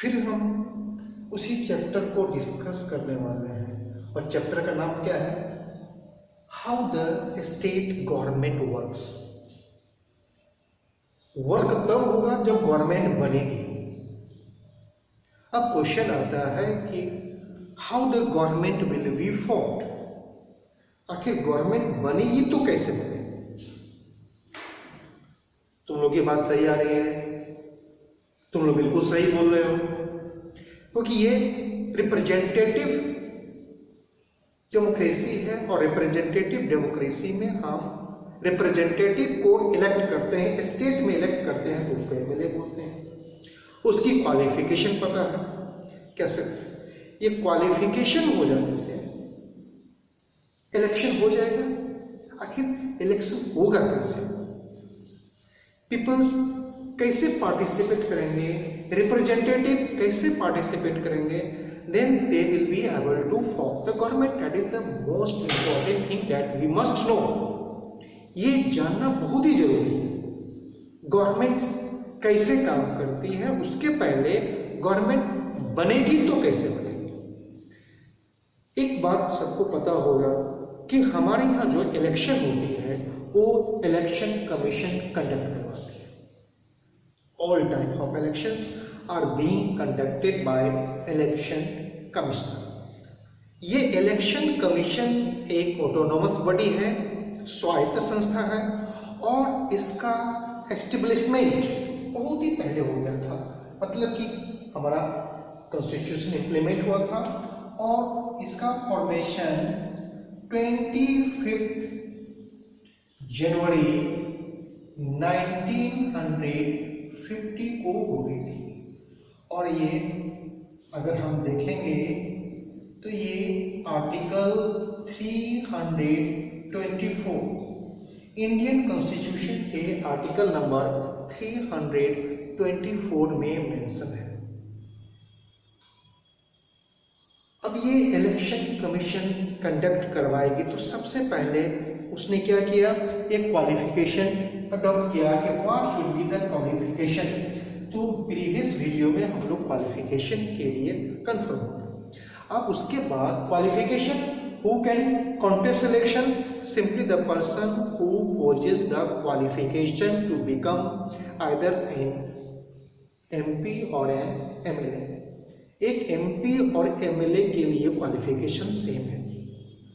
फिर हम उसी चैप्टर को डिस्कस करने वाले हैं और चैप्टर का नाम क्या है? How the state government works. Work तब होगा जब गवर्नमेंट बनेगी। अब क्वेश्चन आता है कि how the government will be formed. आखिर गवर्नमेंट बनेगी तो कैसे बनेगी? तुम लोग की बात सही आ रही है, तुम लोग बिल्कुल सही बोल रहे हो, क्योंकि ये रिप्रेजेंटेटिव डेमोक्रेसी है और रिप्रेजेंटेटिव डेमोक्रेसी में हम रिप्रेजेंटेटिव को इलेक्ट करते हैं, स्टेट में इलेक्ट करते हैं तो उसको एमएलए बोलते हैं। उसकी क्वालिफिकेशन पता है कैसे? ये क्वालिफिकेशन हो जाने से इलेक्शन हो जाएगा। आखिर इलेक्शन होगा कैसे? पीपल्स कैसे पार्टिसिपेट करेंगे, रिप्रेजेंटेटिव कैसे पार्टिसिपेट करेंगे, then they will be able to form the government. That is the most important thing that we must know. ये जानना बहुत ही जरूरी है। गवर्नमेंट कैसे काम करती है, उसके पहले गवर्नमेंट बनेगी तो कैसे बनेगी। एक बात सबको पता होगा कि हमारे यहाँ जो इलेक्शन होती है वो इलेक्शन कमीशन कंडक्ट करवाती है। All type of elections are being conducted by election commissioner. ये इलेक्शन कमीशन एक ऑटोनोमस बॉडी है, स्वायत्त संस्था है और इसका एस्टेब्लिशमेंट बहुत ही पहले हो गया था। मतलब कि हमारा कॉन्स्टिट्यूशन इंप्लीमेंट हुआ था और इसका फॉर्मेशन 25 जनवरी 1950 को हो गई थी। और ये अगर हम देखेंगे तो ये आर्टिकल 324 इंडियन कॉन्स्टिट्यूशन के आर्टिकल नंबर 324 में मेंशन है। अब ये इलेक्शन कमीशन कंडक्ट करवाएगी तो सबसे पहले उसने क्या किया, एक क्वालिफिकेशन अडॉप्ट किया कि what should be the qualification. तो प्रीवियस वीडियो में हम लोग क्वालिफिकेशन के लिए कंफर्म हो गए। अब उसके बाद qualification, who can contest election? Simply the person who possess the qualification to become either an MP or an MLA. एक एमपी और एमएलए के लिए क्वालिफिकेशन सेम है।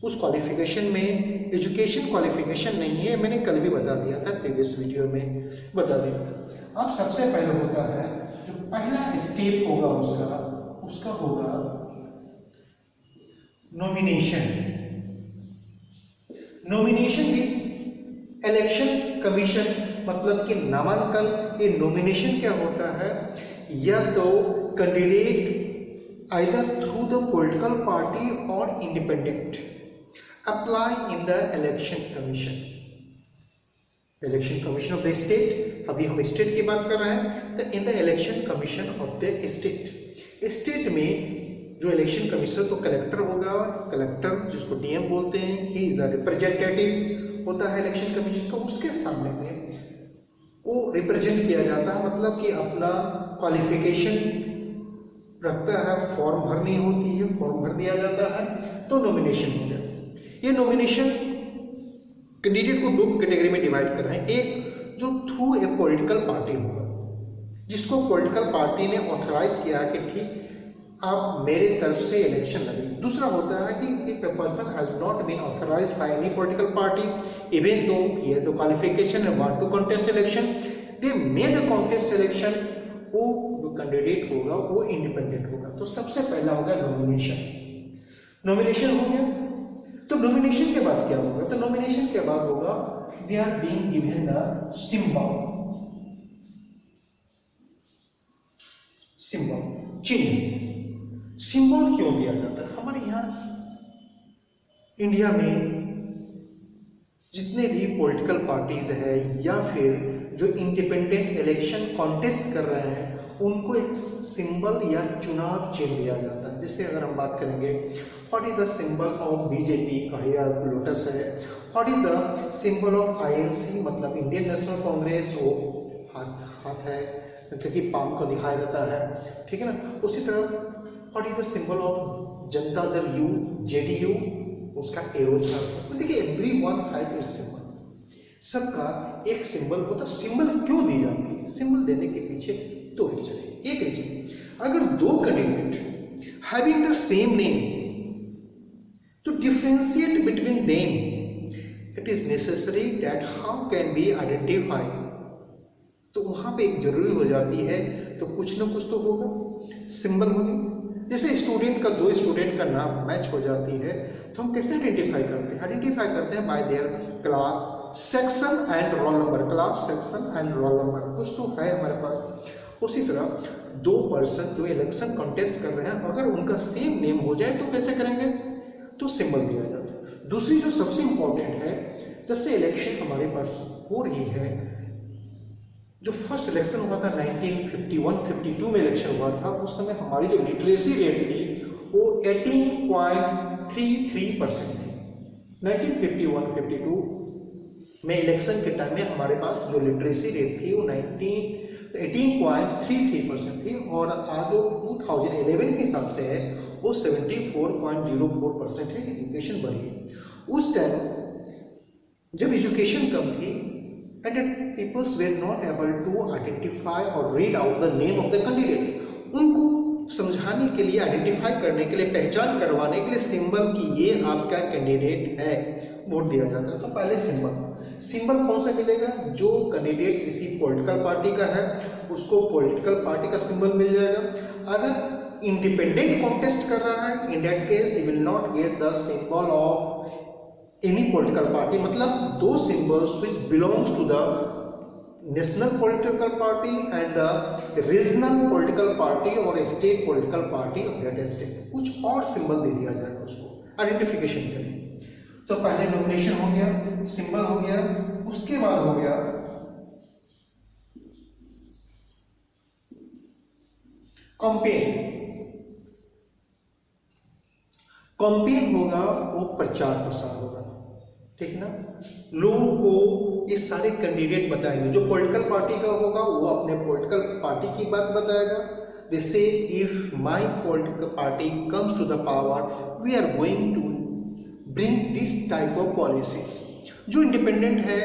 उस क्वालिफिकेशन में एजुकेशन क्वालिफिकेशन नहीं है, मैंने कल भी बता दिया था, प्रीवियस वीडियो में बता दिया था। अब सबसे पहले होता है जो पहला स्टेप होगा उसका होगा नॉमिनेशन। नॉमिनेशन भी इलेक्शन कमीशन मतलब कि नामांकन। ये नॉमिनेशन क्या होता है, या तो candidate either through the political party और independent apply in the election commission. Election commission of the state, अभी हम स्टेट की बात कर रहे हैं, तो in the election commission of the state. State में जो इलेक्शन कमिश्नर तो कलेक्टर होगा, कलेक्टर जिसको डीएम बोलते हैं, ही इज द रिप्रेजेंटेटिव होता है इलेक्शन कमीशन का। उसके सामने में वो रिप्रेजेंट किया जाता है, मतलब कि अपना क्वालिफिकेशन रखता है, फॉर्म भरनी होती है, फॉर्म भर दिया जाता है तो नॉमिनेशन हो जाता है। ये नॉमिनेशन कैंडिडेट को दो कैटेगरी में डिवाइड कर रहे हैं। एक जो थ्रू ए पॉलिटिकल पार्टी होगा, जिसको पॉलिटिकल पार्टी ने ऑथराइज किया कि ठीक आप मेरे तरफ से इलेक्शन लड़ेंगे। दूसरा होता है कि if a person has not been authorised by any political party even though he has the qualification and want to contest election, they may the contest election. वो जो कैंडिडेट होगा वो इंडिपेंडेंट होगा। तो सबसे पहला होगा नॉमिनेशन। नॉमिनेशन हो गया तो नॉमिनेशन के बाद क्या होगा? तो नॉमिनेशन के बाद होगा they are being given the symbol. Symbol चिन्ह। सिंबल क्यों दिया जाता है? हमारे यहाँ इंडिया में जितने भी पॉलिटिकल पार्टीज है या फिर जो इंडिपेंडेंट इलेक्शन कॉन्टेस्ट कर रहे हैं उनको एक सिंबल या चुनाव चिन्ह दिया जाता है। जैसे अगर हम बात करेंगे what is the symbol of BJP का हियर लोटस है। What is the symbol of INC मतलब इंडियन नेशनल कांग्रेस, वो हाथ है। मतलब कि पाम को दिखाया जाता है, ठीक है ना। उसी तरह what is the symbol of Janata Dal you, JDU, उसका एरो था। तो देखिए एवरीवन हैज इट्स सिंबल, सबका एक सिंबल होता। सिंबल क्यों दी जाती है? सिंबल देने के पीछे दो रीजन है। एक रीजन, अगर दो candidate having the same name, तो differentiate between them it is necessary that how can be identified, तो वहां पे एक जरूरी हो जाती है, तो कुछ ना कुछ तो होगा, सिंबल होगी। जैसे स्टूडेंट का, दो स्टूडेंट का नाम मैच हो जाती है, तो हम कैसे आइडेंटिफाई करते हैं? आइडेंटिफाई करते हैं bye there class, section and roll number. Class, section and roll number कुछ तो है हमारे पास। उसी तरह दो पर्सन जो इलेक्शन कॉन्टेस्ट कर रहे हैं, अगर उनका सेम नेम हो जाए तो कैसे करेंगे? तो सिंबल दिया जाता है। दूसरी जो सबसे इंपॉर्टेंट है, जब से इलेक्शन हमारे पास हो रही है, जो फर्स्ट इलेक्शन हुआ था 1951-52 में इलेक्शन हुआ था, उस समय हमारी जो लिटरेसी रेट थी वो 18.33% थी। 1951-52 में इलेक्शन के टाइम में हमारे पास जो लिटरेसी रेट थी वो 18.33% थी, और आज जो 2011 के हिसाब से है वो 74.04% है। एजुकेशन बढ़ी। उस टाइम जब एजुकेशन कम थी and that peoples were not able to identify or read out the name of the candidate, उनको समझाने के लिए, आइडेंटिफाई करने के लिए, पहचान करवाने के लिए सिंबल की ये आपका कैंडिडेट है, वोट दिया जाता है। तो पहले सिंबल कौन सा मिलेगा? जो कैंडिडेट किसी पॉलिटिकल पार्टी का है उसको पॉलिटिकल पार्टी का सिंबल मिल जाएगा। अगर इंडिपेंडेंट कॉन्टेस्ट कर रहा है, इन that case he will not get the symbol of any political party, मतलब दो symbols which belongs to the national political party and the regional political party or state political party of that state, कुछ और symbol दे दिया जाएगा उसको identification के लिए। तो पहले नॉमिनेशन हो गया, सिंबल हो गया, उसके बाद हो गया कैंपेन। कैंपेन होगा वो प्रचार प्रसार होगा, ठीक ना। लोगों को ये सारे कैंडिडेट बताएंगे। जो पॉलिटिकल पार्टी का होगा वो अपने पॉलिटिकल पार्टी की बात बताएगा। They say if my political party comes to the power we are going to bring this type of policies. जो इंडिपेंडेंट है,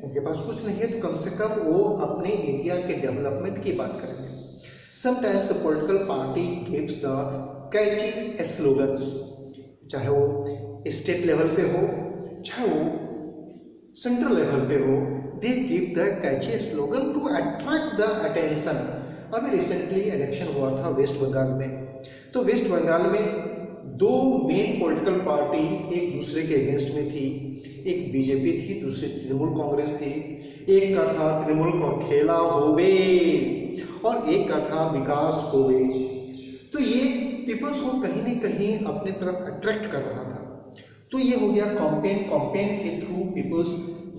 उनके पास कुछ नहीं है, तो कम से कम वो अपने एरिया के डेवलपमेंट की बात करेंगे। Sometimes the political party gives the catchy slogans, चाहे वो स्टेट लेवल पे हो चाहे वो सेंट्रल लेवल पे हो, they give the catchy slogan to attract the attention. अभी रिसेंटली इलेक्शन हुआ था वेस्ट बंगाल में, तो वेस्ट बंगाल में दो मेन पॉलिटिकल पार्टी एक दूसरे के अगेंस्ट में थी। एक बीजेपी थी, दूसरी तृणमूल कांग्रेस थी। एक का था तृणमूल का खेला होवे और एक का था विकास होवे। तो ये पीपल्स को कहीं न कहीं अपने तरफ अट्रैक्ट कर रहा था। तो ये हो गया कैंपेन। कैंपेन के थ्रू पीपल्स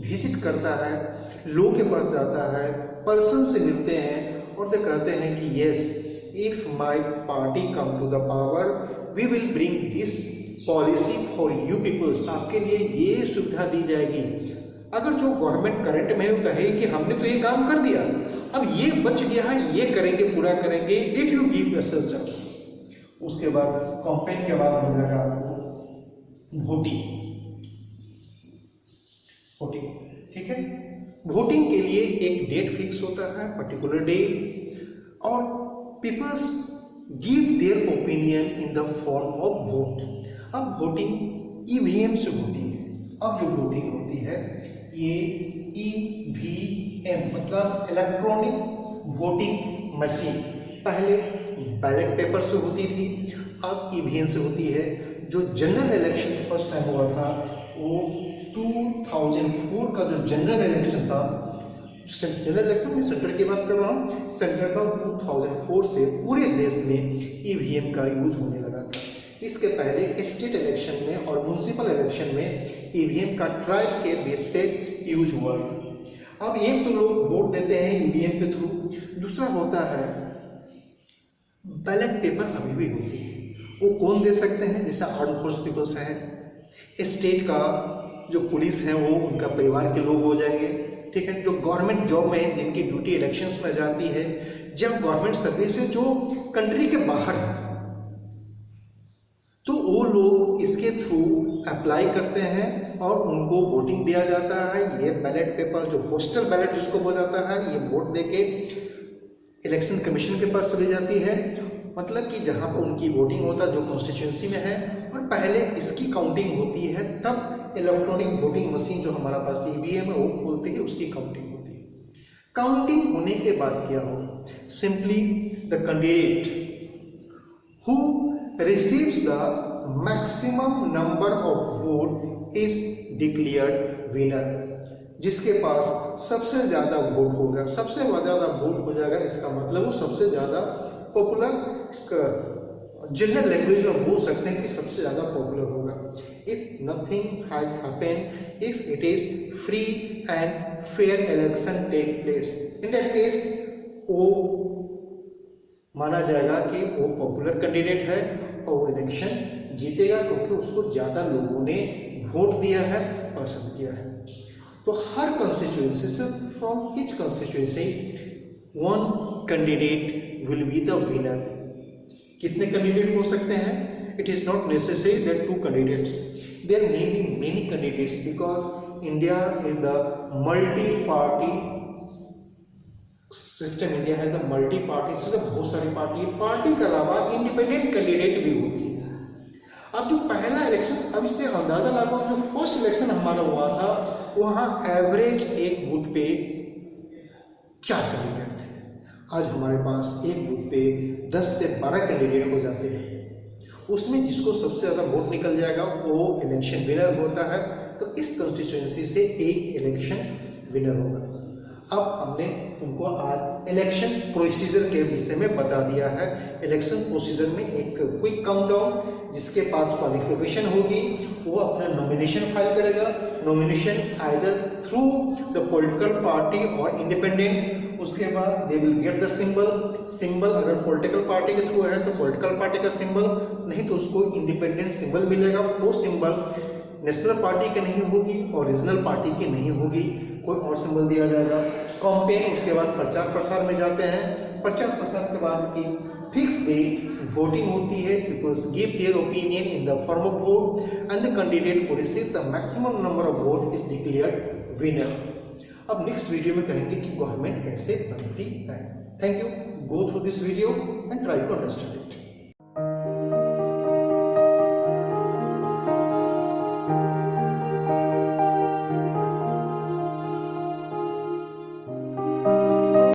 विजिट करता है, लोगों के पास जाता है, पर्सन से मिलते हैं और they कहते हैं कि yes, if my party come to the power we will bring this policy for you peoples. आपके लिए ये सुविधा दी जाएगी। अगर जो गवर्नमेंट करंट में कहे कि हमने तो ये काम कर दिया, अब ये बच गया है, ये करेंगे, पूरा करेंगे, इफ यू गिव असिस्टेंस। उसके बाद कैंपेन के बाद हो जाएगा आपको वोटिंग, ठीक है। वोटिंग के लिए एक डेट फिक्स होता है, पर्टिकुलर डे, और peoples give their opinion in the form of vote. अब वोटिंग ईवीएम से होती है। अब जो वोटिंग होती है ये ईवीएम मतलब इलेक्ट्रॉनिक वोटिंग मशीन। पहले बैलेट पेपर से होती थी, अब ईवीएम से होती है। जो जनरल इलेक्शन फर्स्ट टाइम हुआ था वो 2004 का जो जनरल इलेक्शन था, जनरल इलेक्शन में सेंटर की बात कर रहा हूँ, सेंटर का 2004 से पूरे देश में ईवीएम का यूज होने लगा था। इसके पहले स्टेट इलेक्शन में और म्यूनिसिपल इलेक्शन में ईवीएम का ट्रायल के बेस पे यूज हुआ। अब एक तो लोग वोट देते हैं ईवीएम के थ्रू, दूसरा होता है बैलेट पेपर अभी भी होती है। वो कौन दे सकते हैं? जैसे आर्म फोर्स पीपल्स है, स्टेट का जो पुलिस है वो उनका परिवार के लोग हो जाएंगे, ठीक है, जो गवर्नमेंट जॉब में जिनकी ड्यूटी इलेक्शंस में जाती है, जब गवर्नमेंट सर्विस है जो कंट्री के बाहर है, तो वो लोग इसके थ्रू अप्लाई करते हैं और उनको वोटिंग दिया जाता है। ये बैलेट पेपर जो पोस्टल बैलेट जिसको बोला जाता है, ये वोट देके इलेक्शन कमीशन के पास चली जाती है, मतलब कि जहां पर उनकी वोटिंग होता है जो कॉन्स्टिट्यूंसी में है, और पहले इसकी काउंटिंग होती है, तब इलेक्ट्रॉनिक वोटिंग मशीन जो हमारा पास ईवीएम है वो खोलती है, उसकी काउंटिंग होती है। काउंटिंग होने के बाद क्या होगा, simply the candidate who receives the maximum number of vote is declared winner। जिसके पास सबसे ज्यादा वोट होगा, सबसे ज्यादा वोट हो जाएगा, इसका मतलब वो सबसे ज्यादा पॉपुलर, जनरल लैंग्वेज में बोल सकते हैं कि सबसे ज्यादा पॉपुलर होगा। If nothing has happened, if it is free and fair election take place, in that case वो माना जाएगा कि वो पॉपुलर कैंडिडेट है और वो इलेक्शन जीतेगा, क्योंकि उसको ज्यादा लोगों ने वोट दिया है, पसंद किया है। तो हर कॉन्स्टिट्यूएंसी से, from each constituency one candidate will be the winner. कितने कैंडिडेट हो सकते हैं? It is not necessary that 2 candidates, there may be many candidates, because India is the multi party system. India है द मल्टी पार्टी सिस्टम, बहुत सारी party के अलावा independent candidate भी होती है। अब जो पहला इलेक्शन, अब इससे अंदाजा लगाओ, जो फर्स्ट इलेक्शन हमारा हुआ था, वहां एवरेज एक बूथ पे 4 कैंडिडेट थे। आज हमारे पास एक बूथ पे 10 से 12 कैंडिडेट हो जाते हैं। उसमें जिसको सबसे ज्यादा वोट निकल जाएगा वो इलेक्शन विनर होता है। तो इस कॉन्स्टिट्यूएंसी से एक इलेक्शन विनर होगा। अब हमने तुमको आज इलेक्शन प्रोसीजर के विषय में बता दिया है। इलेक्शन प्रोसीजर में एक क्विक काउंटडाउन, जिसके पास क्वालिफिकेशन होगी वो अपना नॉमिनेशन फाइल करेगा। Nomination either through the political party और इंडिपेंडेंट। उसके बाद they will get the symbol अगर पॉलिटिकल पार्टी के थ्रू है तो पॉलिटिकल पार्टी का सिंबल, नहीं तो उसको इंडिपेंडेंट सिंबल मिलेगा। वो सिंबल नेशनल पार्टी की नहीं होगी और रीजनल पार्टी की नहीं होगी, कोई और सिंबल दिया जाएगा। कैंपेन, उसके बाद प्रचार प्रसार में जाते हैं। प्रचार प्रसार के बाद एक फिक्स डे वोटिंग होती है। Peoples give their opinion in the form of vote and the candidate who receives the maximum number of vote is declared winner. अब नेक्स्ट वीडियो में कहेंगे कि गवर्नमेंट कैसे बनती है। Thank you. Go through this video and try to understand it.